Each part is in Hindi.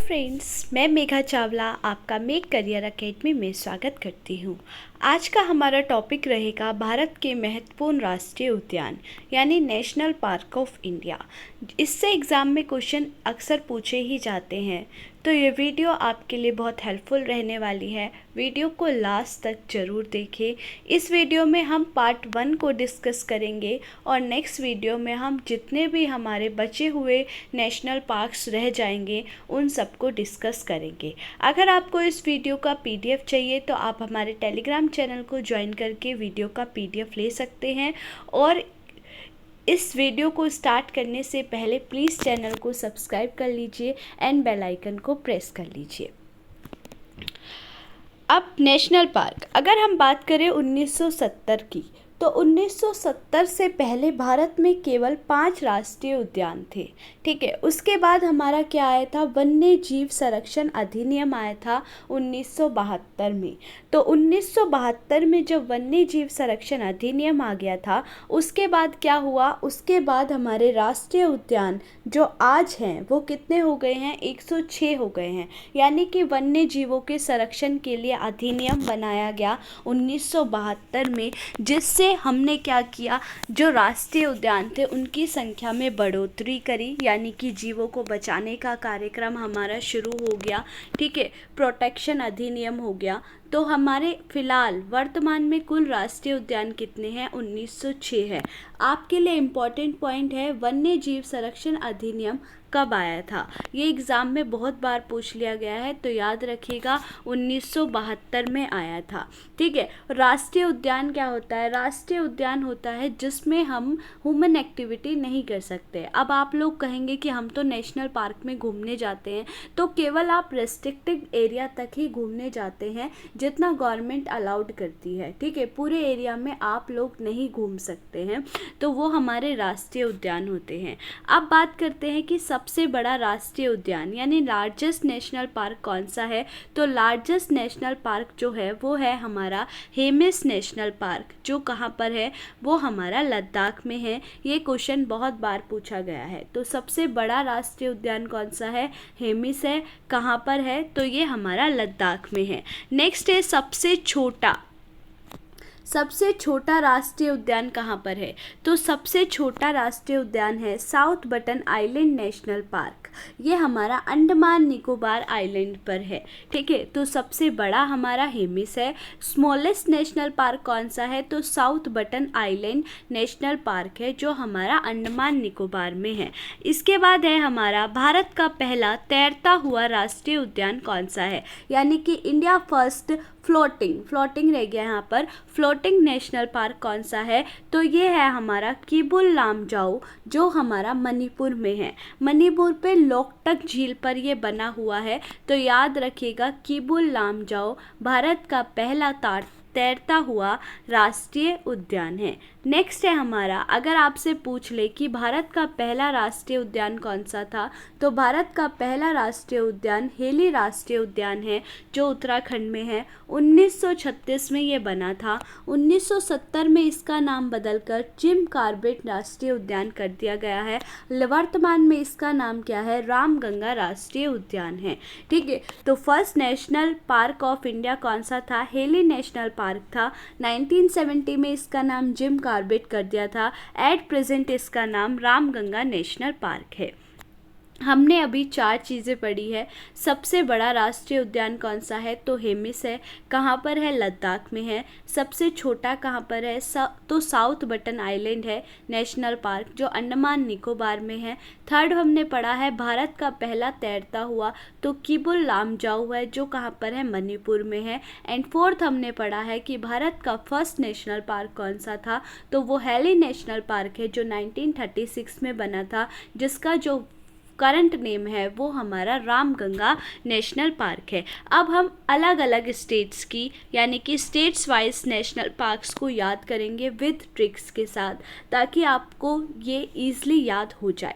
फ्रेंड्स, मैं मेघा चावला आपका मेक करियर एकेडमी में स्वागत करती हूँ। आज का हमारा टॉपिक रहेगा भारत के महत्वपूर्ण राष्ट्रीय उद्यान यानी नेशनल पार्क ऑफ इंडिया। इससे एग्ज़ाम में क्वेश्चन अक्सर पूछे ही जाते हैं, तो ये वीडियो आपके लिए बहुत हेल्पफुल रहने वाली है। वीडियो को लास्ट तक ज़रूर देखें। इस वीडियो में हम पार्ट 1 को डिस्कस करेंगे और नेक्स्ट वीडियो में हम जितने भी हमारे बचे हुए नेशनल पार्क्स रह जाएंगे उन सबको डिस्कस करेंगे। अगर आपको इस वीडियो का पीडीएफ चाहिए तो आप हमारे टेलीग्राम चैनल को ज्वाइन करके वीडियो का पीडीएफ ले सकते हैं। और इस वीडियो को स्टार्ट करने से पहले प्लीज़ चैनल को सब्सक्राइब कर लीजिए एंड बेल आइकन को प्रेस कर लीजिए। अब नेशनल पार्क, अगर हम बात करें 1970 की, तो 1970 से पहले भारत में केवल 5 राष्ट्रीय उद्यान थे। ठीक है, उसके बाद हमारा क्या आया था, वन्य जीव संरक्षण अधिनियम आया था 1972 में। तो 1972 में जब वन्य जीव संरक्षण अधिनियम आ गया था, उसके बाद क्या हुआ, उसके बाद हमारे राष्ट्रीय उद्यान जो आज हैं वो कितने हो गए हैं, 106 हो गए हैं। यानी कि वन्य जीवों के संरक्षण के लिए अधिनियम बनाया गया 1972 में, जिससे हमने क्या किया, जो राष्ट्रीय उद्यान थे उनकी संख्या में बढ़ोतरी करी, यानी कि जीवों को बचाने का कार्यक्रम हमारा शुरू हो गया। ठीक है, प्रोटेक्शन अधिनियम हो गया। तो हमारे फिलहाल वर्तमान में कुल राष्ट्रीय उद्यान कितने हैं, 1906 है। आपके लिए इम्पॉर्टेंट पॉइंट है, वन्य जीव संरक्षण अधिनियम कब आया था, ये एग्ज़ाम में बहुत बार पूछ लिया गया है, तो याद रखिएगा 1972 में आया था। ठीक है, राष्ट्रीय उद्यान क्या होता है, राष्ट्रीय उद्यान होता है जिसमें हम ह्यूमन एक्टिविटी नहीं कर सकते। अब आप लोग कहेंगे कि हम तो नेशनल पार्क में घूमने जाते हैं, तो केवल आप रेस्ट्रिक्टेड एरिया तक ही घूमने जाते हैं जितना गवर्नमेंट अलाउड करती है। ठीक है, पूरे एरिया में आप लोग नहीं घूम सकते हैं, तो वो हमारे राष्ट्रीय उद्यान होते हैं। अब बात करते हैं कि सबसे बड़ा राष्ट्रीय उद्यान यानी लार्जेस्ट नेशनल पार्क कौन सा है, तो लार्जेस्ट नेशनल पार्क जो है वो है हमारा हेमिस नेशनल पार्क, जो कहाँ पर है, वो हमारा लद्दाख में है। ये क्वेश्चन बहुत बार पूछा गया है। तो सबसे बड़ा राष्ट्रीय उद्यान कौन सा है, हेमिस है। कहाँ पर है, तो ये हमारा लद्दाख में है। नेक्स्ट है सबसे छोटा राष्ट्रीय उद्यान कहाँ पर है, तो सबसे छोटा राष्ट्रीय उद्यान है south button island national park. ये हमारा अंडमान निकोबार आइलैंड पर है। ठीक है, तो सबसे बड़ा हमारा हेमिस है। स्मॉलेस्ट नेशनल पार्क कौन सा है, तो south button island national park है, जो हमारा अंडमान निकोबार में है। इसके बाद है हमारा भारत का पहला तैरता हुआ राष्ट्रीय उद्यान कौन सा है, यानी कि इंडिया फर्स्ट फ्लोटिंग रह गया यहाँ पर, फ्लोटिंग नेशनल पार्क कौन सा है, तो ये है हमारा किबुल लामजाओ, जो हमारा मणिपुर में है। मणिपुर पे लोकटक झील पर ये बना हुआ है, तो याद रखिएगा किबुल लामजाओ भारत का पहला तैरता हुआ राष्ट्रीय उद्यान है। नेक्स्ट है हमारा, अगर आपसे पूछ ले कि भारत का पहला राष्ट्रीय उद्यान कौन सा था, तो भारत का पहला राष्ट्रीय उद्यान हेली राष्ट्रीय उद्यान है, जो उत्तराखंड में है। 1936 में ये बना था। 1970 में इसका नाम बदलकर जिम कॉर्बेट राष्ट्रीय उद्यान कर दिया गया है। वर्तमान में इसका नाम क्या है, रामगंगा राष्ट्रीय उद्यान है। ठीक है, तो first national park of India कौन सा था, हेली नेशनल पार्क था। 1970 में इसका नाम जिम कॉर्बेट कर दिया था। एट प्रेजेंट इसका नाम रामगंगा नेशनल पार्क है। हमने अभी 4 चीज़ें पढ़ी है। सबसे बड़ा राष्ट्रीय उद्यान कौन सा है, तो हेमिस है। कहाँ पर है, लद्दाख में है। सबसे छोटा कहाँ पर है, तो साउथ बटन आइलैंड है नेशनल पार्क, जो अंडमान निकोबार में है। थर्ड हमने पढ़ा है भारत का पहला तैरता हुआ, तो किबुल लामजाओ है, जो कहाँ पर है, मणिपुर में है। एंड फोर्थ हमने पढ़ा है कि भारत का फर्स्ट नेशनल पार्क कौन सा था, तो वो हेली नेशनल पार्क है, जो 1936 में बना था, जिसका जो करंट नेम है वो हमारा रामगंगा नेशनल पार्क है। अब हम अलग अलग स्टेट्स की यानी कि स्टेट्स वाइज नेशनल पार्क्स को याद करेंगे विद ट्रिक्स के साथ, ताकि आपको ये ईज़िली याद हो जाए।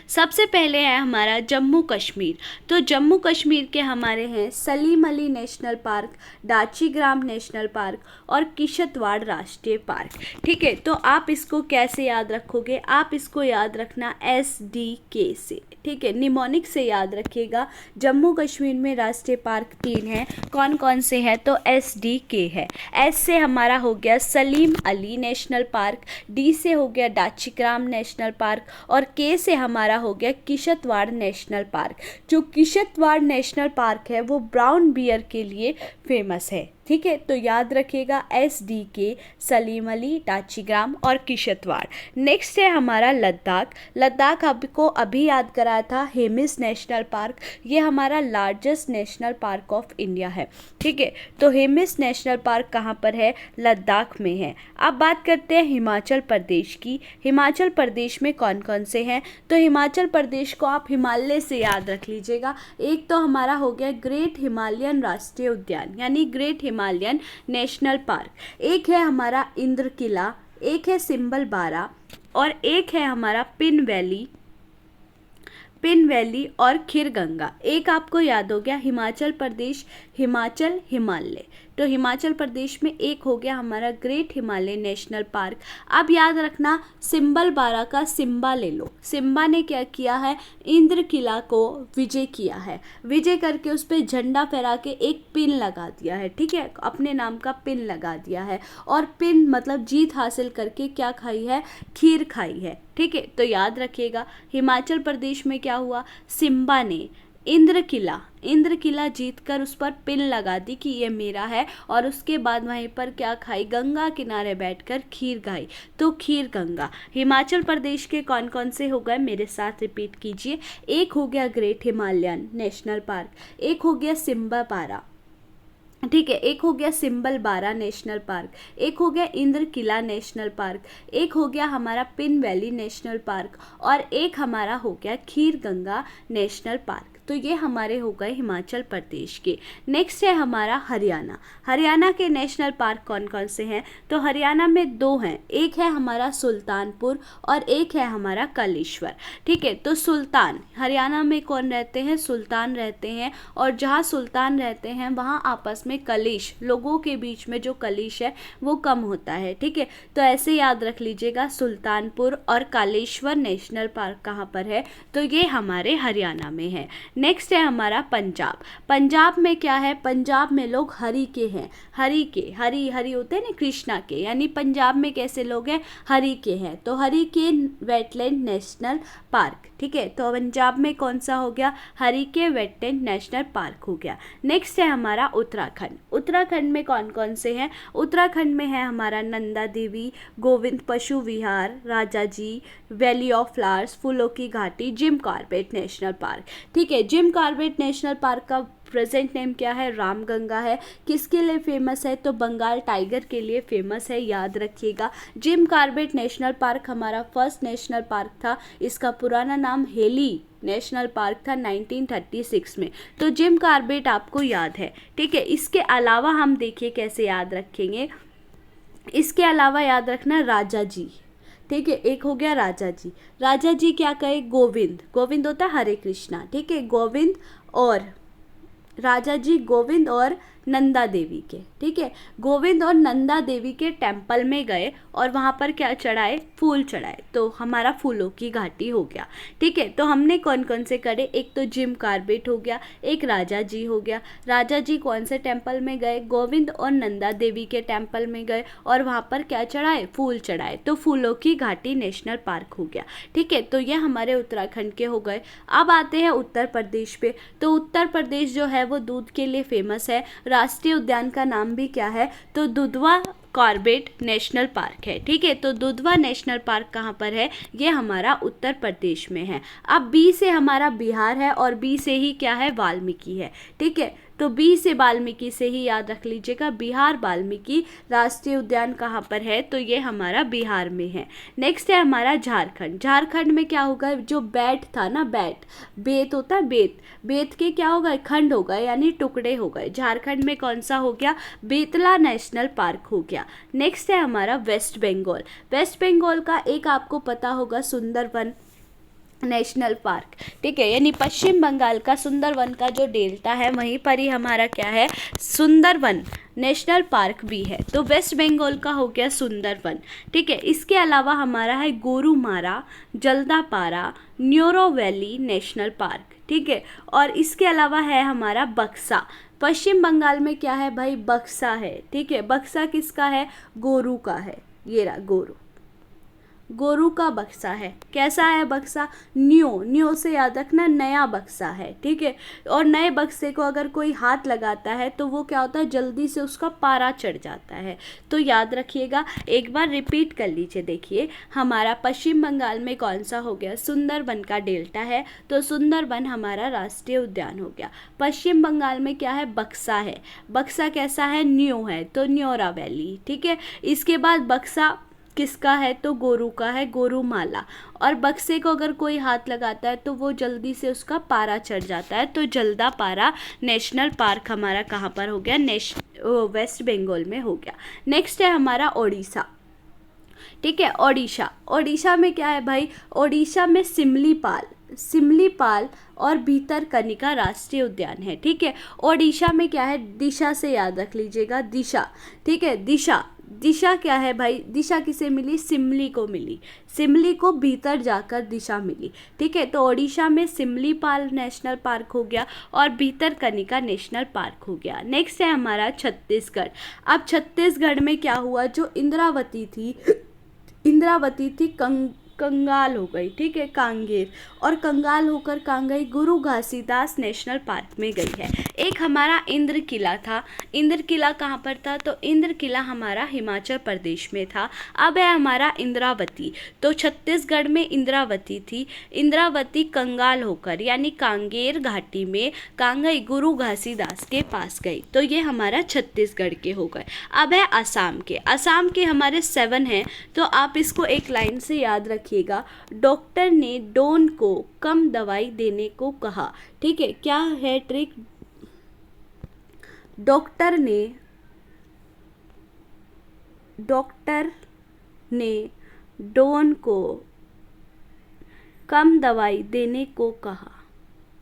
सबसे पहले है हमारा जम्मू कश्मीर। तो जम्मू कश्मीर के हमारे हैं Salim Ali national park, Dachigam national park और किश्तवाड़ राष्ट्रीय पार्क। ठीक है, तो आप इसको कैसे याद रखोगे? आप इसको याद रखना SDK से। ठीक है, निमोनिक से याद रखिएगा। जम्मू कश्मीर में राष्ट्रीय पार्क 3 हैं। कौन कौन से हैं? तो SDK है। S से हमारा हो गया Salim Ali national park, D से हो गया दाचीग्राम नेशनल पार्क और K से हमारा हो गया किश्तवाड़ नेशनल पार्क। जो किश्तवाड़ नेशनल पार्क है वो ब्राउन बियर के लिए फेमस है। ठीक है, तो याद रखिएगा SDK, सलीम अली, दाचीग्राम और किश्तवाड़। नेक्स्ट है हमारा लद्दाख। लद्दाख आपको अभी याद कराया था हेमिस नेशनल पार्क। ये हमारा largest national park of India है। ठीक है, तो हेमिस नेशनल पार्क कहाँ पर है? लद्दाख में है। अब बात करते हैं हिमाचल प्रदेश की। हिमाचल प्रदेश में कौन कौन से हैं? तो हिमाचल प्रदेश को आप हिमालय से याद रख लीजिएगा। एक तो हमारा हो गया ग्रेट हिमालयन राष्ट्रीय उद्यान यानी ग्रेट हिमालयन नेशनल पार्क। एक है हमारा इंद्र किला, एक है सिंबल बारा और एक है हमारा पिन वैली और खीर गंगा। एक आपको याद हो गया हिमाचल प्रदेश, हिमाचल, हिमालय। तो हिमाचल प्रदेश में एक हो गया हमारा ग्रेट हिमालय नेशनल पार्क। अब याद रखना सिंबल बारा का सिम्बा ले लो। सिम्बा ने क्या किया है? इंद्र किला को विजय किया है। विजय करके उस पर झंडा फहरा के एक पिन लगा दिया है। ठीक है, अपने नाम का पिन लगा दिया है और पिन मतलब जीत हासिल करके क्या खाई है? खीर खाई है। ठीक है, तो याद रखिएगा हिमाचल प्रदेश में क्या हुआ? सिम्बा ने इंद्र किला जीतकर उस पर पिन लगा दी कि ये मेरा है और उसके बाद वहीं पर क्या खाई? गंगा किनारे बैठकर खीर खाई। तो खीर गंगा। हिमाचल प्रदेश के कौन कौन से हो गए मेरे साथ रिपीट कीजिए। एक हो गया ग्रेट हिमालयन नेशनल पार्क, एक हो गया सिम्बा बारा, ठीक है, एक हो गया सिंबल बारा नेशनल पार्क, एक हो गया इंद्र किला नेशनल पार्क, एक हो गया हमारा पिन वैली नेशनल पार्क और एक हमारा हो गया खीर गंगा नेशनल पार्क। तो ये हमारे हो गए हिमाचल प्रदेश के। नेक्स्ट है हमारा हरियाणा। हरियाणा के नेशनल पार्क कौन कौन से हैं? तो हरियाणा में 2 हैं। एक है हमारा सुल्तानपुर और एक है हमारा कलेश्वर। ठीक है, तो सुल्तान, हरियाणा में कौन रहते हैं? सुल्तान रहते हैं और जहाँ सुल्तान रहते हैं वहाँ आपस में कलेश, लोगों के बीच में जो कलेश है वो कम होता है। ठीक है, तो ऐसे याद रख लीजिएगा सुल्तानपुर और कालेश्वर नेशनल पार्क कहाँ पर है? तो ये हमारे हरियाणा में है। नेक्स्ट है हमारा पंजाब। पंजाब में क्या है? पंजाब में लोग हरि के हैं। हरि होते हैं ना कृष्णा के, यानी पंजाब में कैसे लोग हैं? हरि के हैं। तो हरि के वेटलैंड नेशनल पार्क। ठीक है, तो पंजाब में कौन सा हो गया? हरि के वेटलैंड नेशनल पार्क हो गया। नेक्स्ट है हमारा उत्तराखंड। उत्तराखंड में कौन कौन से हैं? उत्तराखंड में है हमारा नंदा देवी, गोविंद पशु विहार, राजाजी, वैली ऑफ फ्लावर्स, फूलों की घाटी, जिम कॉर्बेट नेशनल पार्क। ठीक है, जिम कॉर्बेट नेशनल पार्क का प्रेजेंट नेम क्या है? रामगंगा है। किसके लिए फेमस है? तो बंगाल टाइगर के लिए फेमस है, याद रखिएगा। जिम कॉर्बेट नेशनल पार्क हमारा फर्स्ट नेशनल पार्क था। इसका पुराना नाम हेली नेशनल पार्क था 1936 में। तो जिम कॉर्बेट आपको याद है। ठीक है, इसके अलावा हम देखिए कैसे याद रखेंगे। इसके अलावा याद रखना राजा जी। ठीक है, एक हो गया राजा जी। राजा जी क्या कहे? गोविंद होता है हरे कृष्णा। ठीक है, गोविंद और राजा जी, गोविंद और नंदा देवी के। ठीक है, गोविंद और नंदा देवी के टेम्पल में गए और वहाँ पर क्या चढ़ाए? फूल चढ़ाए। तो हमारा फूलों की घाटी हो गया। ठीक है, तो हमने कौन कौन से करे? एक तो जिम कॉर्बेट हो गया, एक राजा जी हो गया। राजा जी कौन से टेम्पल में गए? गोविंद और नंदा देवी के टेम्पल में गए और वहाँ पर क्या चढ़ाए? फूल चढ़ाए। तो फूलों की घाटी नेशनल पार्क हो गया। ठीक है, तो ये हमारे उत्तराखंड के हो गए। अब आते हैं उत्तर प्रदेश पे। तो उत्तर प्रदेश जो है वो दूध के लिए फेमस है। राष्ट्रीय उद्यान का नाम भी क्या है? तो दुधवा कॉर्बेट नेशनल पार्क है। ठीक है, तो दुधवा नेशनल पार्क कहाँ पर है? ये हमारा उत्तर प्रदेश में है। अब बी से हमारा बिहार है और बी से ही क्या है? वाल्मीकि है। ठीक है, तो बी से वाल्मीकि से ही याद रख लीजिएगा। बिहार वाल्मीकि राष्ट्रीय उद्यान कहाँ पर है? तो ये हमारा बिहार में है। नेक्स्ट है हमारा झारखंड। झारखंड में क्या होगा? जो बैट था ना, बेत होता है, बेत के क्या होगा? खंड हो गए यानी टुकड़े हो गए। झारखंड में कौन सा हो गया? बेतला नेशनल पार्क हो गया। नेक्स्ट है हमारा वेस्ट बंगाल। वेस्ट बंगाल का एक आपको पता होगा सुंदरवन नेशनल पार्क, ठीक है। यानी पश्चिम बंगाल का सुंदरवन का जो डेल्टा है वहीं पर ही हमारा क्या है, सुंदरवन नेशनल पार्क भी है। तो वेस्ट बंगाल का हो गया सुंदरवन, ठीक है। इसके अलावा हमारा है Gorumara, Jaldapara, neuro valley national park, ठीक है। और इसके अलावा है हमारा बक्सा। पश्चिम बंगाल में क्या है भाई, बक्सा है, ठीक है। बक्सा किसका है, गोरू का है, ये रहा गोरू, गोरू का बक्सा है। कैसा है बक्सा, न्यू से याद रखना, नया बक्सा है, ठीक है। और नए बक्से को अगर कोई हाथ लगाता है तो वो क्या होता है, जल्दी से उसका पारा चढ़ जाता है। तो याद रखिएगा, एक बार रिपीट कर लीजिए। देखिए हमारा पश्चिम बंगाल में कौन सा हो गया, सुंदरवन का डेल्टा है, तो सुंदरवन हमारा राष्ट्रीय उद्यान हो गया। पश्चिम बंगाल में क्या है, बक्सा है। बक्सा कैसा है, न्यू है, तो न्योरा वैली, ठीक है। इसके बाद बक्सा किसका है, तो गोरू का है, गोरुमाला। और बक्से को अगर कोई हाथ लगाता है तो वो जल्दी से उसका पारा चढ़ जाता है। तो जल्दापारा नेशनल पार्क हमारा कहाँ पर हो गया, वेस्ट बंगाल में हो गया। नेक्स्ट है हमारा ओडिशा, ठीक है। ओडिशा में क्या है भाई, ओडिशा में सिमलीपाल और भीतरकनिका राष्ट्रीय उद्यान है, ठीक है। ओडिशा में क्या है, दिशा से याद रख लीजिएगा, दिशा, ठीक है। दिशा क्या है भाई, दिशा किसे मिली, सिमली को मिली, सिमली को भीतर जाकर दिशा मिली, ठीक है। तो ओडिशा में सिमलीपाल नेशनल पार्क हो गया और भीतरकनिका नेशनल पार्क हो गया। नेक्स्ट है हमारा छत्तीसगढ़। अब छत्तीसगढ़ में क्या हुआ, जो इंद्रावती थी कंगाल हो गई, ठीक है, कांगेर, और कंगाल होकर कहाँ गई, गुरु घासीदास नेशनल पार्क में गई है। एक हमारा इंद्र किला था, इंद्र किला कहाँ पर था, तो इंद्र किला हमारा हिमाचल प्रदेश में था। अब है हमारा इंद्रावती, तो छत्तीसगढ़ में इंद्रावती थी, इंद्रावती कंगाल होकर यानी कांगेर घाटी में कहाँ गई, गुरु घासीदास के पास गई। तो ये हमारा छत्तीसगढ़ के हो गए। अब है असम के हमारे 7 हैं, तो आप इसको एक लाइन से याद रखिए। डॉक्टर ने डॉन को कम दवाई देने को कहा, ठीक है। क्या है ट्रिक, डॉक्टर ने डॉन को कम दवाई देने को कहा,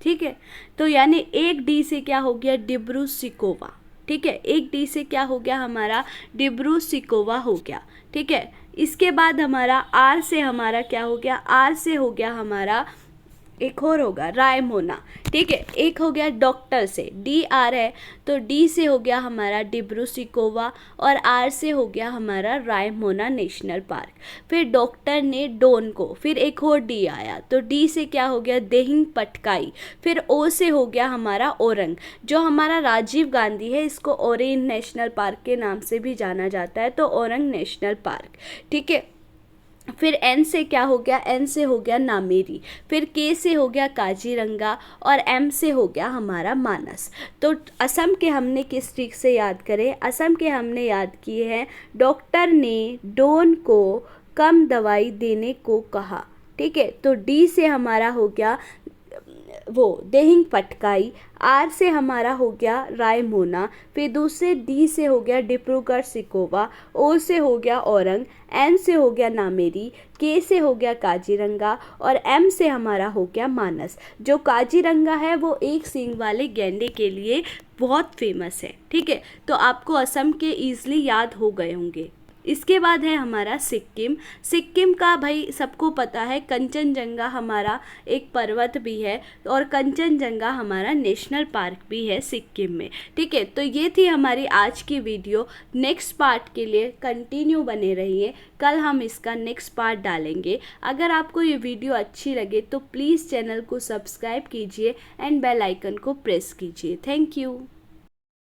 ठीक है। तो यानी एक डी से क्या हो गया, डिब्रू सिकोवा, ठीक है। एक डी से क्या हो गया हमारा, डिब्रू सिकोवा हो गया, ठीक है। इसके बाद हमारा आर से हमारा क्या हो गया, आर से हो गया हमारा एक और होगा रायमोना, ठीक है। एक हो गया डॉक्टर से, डी आर है, तो डी से हो गया हमारा डिब्रू सिकोवा और आर से हो गया हमारा रायमोना नेशनल पार्क। फिर डॉक्टर ने डॉन को, फिर एक और डी आया, तो डी से क्या हो गया, देहिंग पटकाई। फिर ओ से हो गया हमारा औरंग, जो हमारा राजीव गांधी है, इसको ओरेन नेशनल पार्क के नाम से भी जाना जाता है, तो औरंग नेशनल पार्क, ठीक है। फिर एन से क्या हो गया, एन से हो गया नामेरी। फिर के से हो गया काजीरंगा और एम से हो गया हमारा मानस। तो असम के हमने किस ट्रिक से याद करें, असम के हमने याद किए हैं, डॉक्टर ने डॉन को कम दवाई देने को कहा, ठीक है। तो डी से हमारा हो गया वो देहिंग पटकाई, आर से हमारा हो गया रायमोना, फिर दूसरे डी से हो गया डिब्रूगढ़ सिकोवा, ओ से हो गया औरंग, एन से हो गया नामेरी, के से हो गया काजीरंगा और एम से हमारा हो गया मानस। जो काजीरंगा है वो एक सींग वाले गैंडे के लिए बहुत फेमस है, ठीक है। तो आपको असम के ईजिली याद हो गए होंगे। इसके बाद है हमारा सिक्किम का भाई सबको पता है, कंचनजंगा हमारा एक पर्वत भी है और कंचनजंगा हमारा नेशनल पार्क भी है सिक्किम में, ठीक है। तो ये थी हमारी आज की वीडियो। नेक्स्ट पार्ट के लिए कंटिन्यू बने रहिए, कल हम इसका नेक्स्ट पार्ट डालेंगे। अगर आपको ये वीडियो अच्छी लगे तो प्लीज़ चैनल को सब्सक्राइब कीजिए एंड बेल आइकन को प्रेस कीजिए। Thank you.